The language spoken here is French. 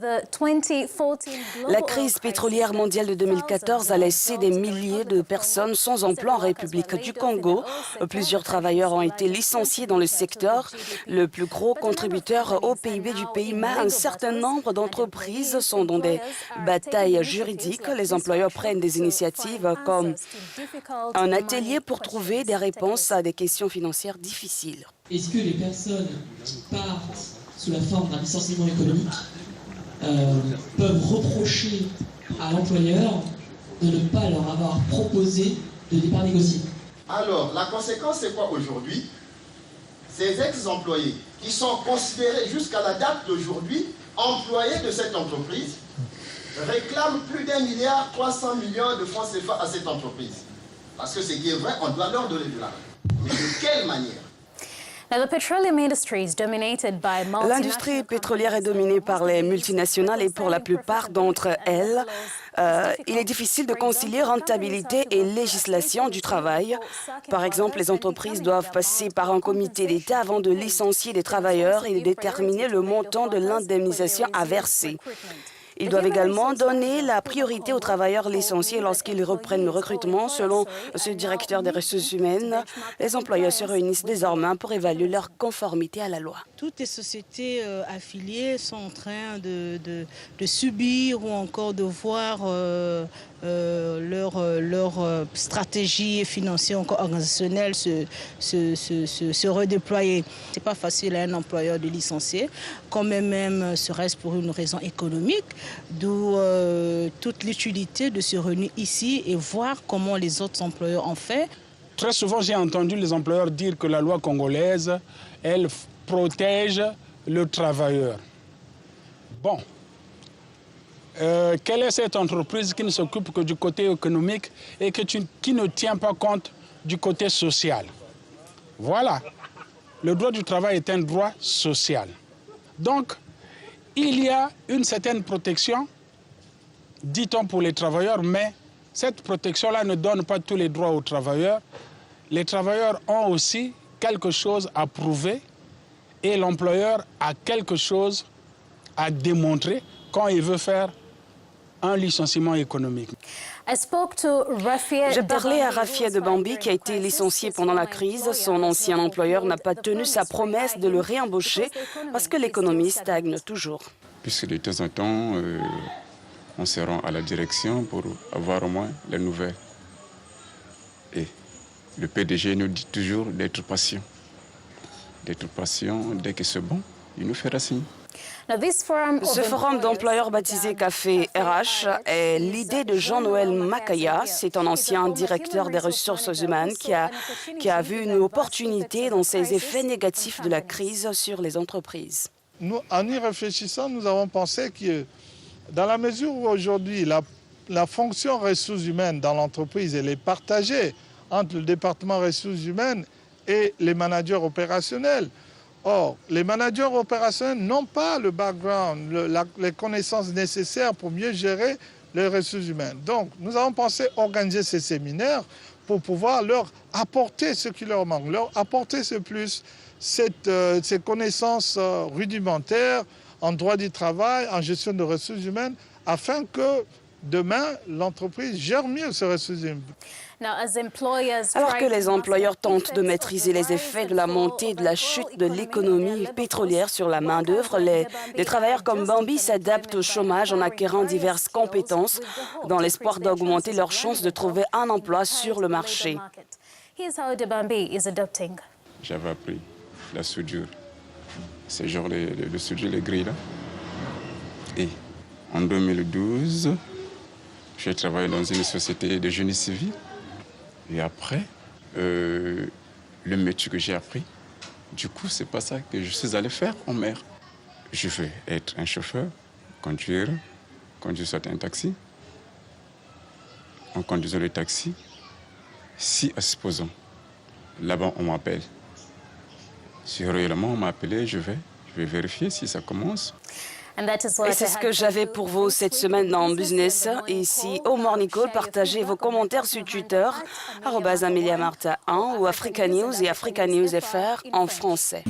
La crise pétrolière mondiale de 2014 a laissé des milliers de personnes sans emploi en République du Congo. Plusieurs travailleurs ont été licenciés dans le secteur, le plus gros contributeur au PIB du pays. Mais un certain nombre d'entreprises sont dans des batailles juridiques. Les employeurs prennent des initiatives comme un atelier pour trouver des réponses à des questions financières difficiles. Est-ce que les personnes qui partent sous la forme d'un licenciement économique peuvent reprocher à l'employeur de ne pas leur avoir proposé de départ négocié? Alors, la conséquence, c'est quoi aujourd'hui? Ces ex-employés qui sont considérés jusqu'à la date d'aujourd'hui employés de cette entreprise réclament plus d'1,3 milliard de francs CFA à cette entreprise. Parce que c'est qui est vrai, on doit leur donner de l'argent. Mais de quelle manière? L'industrie pétrolière est dominée par les multinationales et pour la plupart d'entre elles, il est difficile de concilier rentabilité et législation du travail. Par exemple, les entreprises doivent passer par un comité d'État avant de licencier des travailleurs et de déterminer le montant de l'indemnisation à verser. Ils doivent également donner la priorité aux travailleurs licenciés lorsqu'ils reprennent le recrutement. Selon ce directeur des ressources humaines, les employeurs se réunissent désormais pour évaluer leur conformité à la loi. Toutes les sociétés affiliées sont en train de subir ou encore de voir leur stratégie financière, encore organisationnelle se redéployer. Ce n'est pas facile à un employeur de licencier, quand même serait-ce pour une raison économique, d'où toute l'utilité de se réunir ici et voir comment les autres employeurs ont fait. Très souvent, j'ai entendu les employeurs dire que la loi congolaise, elle protège le travailleur. Bon. Quelle est cette entreprise qui ne s'occupe que du côté économique et qui ne tient pas compte du côté social? Voilà. Le droit du travail est un droit social. Donc, il y a une certaine protection, dit-on, pour les travailleurs, mais cette protection-là ne donne pas tous les droits aux travailleurs. Les travailleurs ont aussi quelque chose à prouver et l'employeur a quelque chose à démontrer quand il veut faire un licenciement économique. J'ai parlé à Rafia de Bambi qui a été licencié pendant la crise. Son ancien employeur n'a pas tenu sa promesse de le réembaucher parce que l'économie stagne toujours. Puisque de temps en temps, on se rend à la direction pour avoir au moins les nouvelles. Et le PDG nous dit toujours d'être patient. D'être patient, dès que c'est bon, il nous fera signe. Ce forum d'employeurs baptisé Café RH est l'idée de Jean-Noël Makaya. C'est un ancien directeur des ressources humaines qui a vu une opportunité dans ces effets négatifs de la crise sur les entreprises. Nous, en y réfléchissant, nous avons pensé que dans la mesure où aujourd'hui la fonction ressources humaines dans l'entreprise elle est partagée entre le département ressources humaines et les managers opérationnels. Or, les managers opérationnels n'ont pas le background, les connaissances nécessaires pour mieux gérer les ressources humaines. Donc, nous avons pensé organiser ces séminaires pour pouvoir leur apporter ce qui leur manque, leur apporter ce plus, ces connaissances rudimentaires en droit du travail, en gestion de ressources humaines, afin que demain, l'entreprise gère mieux ses ressources humaines. Alors que les employeurs tentent de maîtriser les effets de la montée et de la chute de l'économie pétrolière sur la main-d'œuvre, les travailleurs comme Bambi s'adaptent au chômage en acquérant diverses compétences dans l'espoir d'augmenter leurs chances de trouver un emploi sur le marché. J'avais appris la soudure, ces genres de soudure, les grilles là. Et en 2012, j'ai travaillé dans une société de génie civil. Et après, le métier que j'ai appris, du coup, c'est pas ça que je suis allé faire en mer. Je vais être un chauffeur, conduire soit un taxi. En conduisant le taxi, si, supposons, là-bas, on m'appelle. Si réellement on m'a appelé, je vais vérifier si ça commence. Et c'est ce que j'avais pour vous cette semaine dans Business. Ici, au Morning Call, partagez vos commentaires sur Twitter, @AmeliaMarta1 ou Africa News et Africa News FR en français.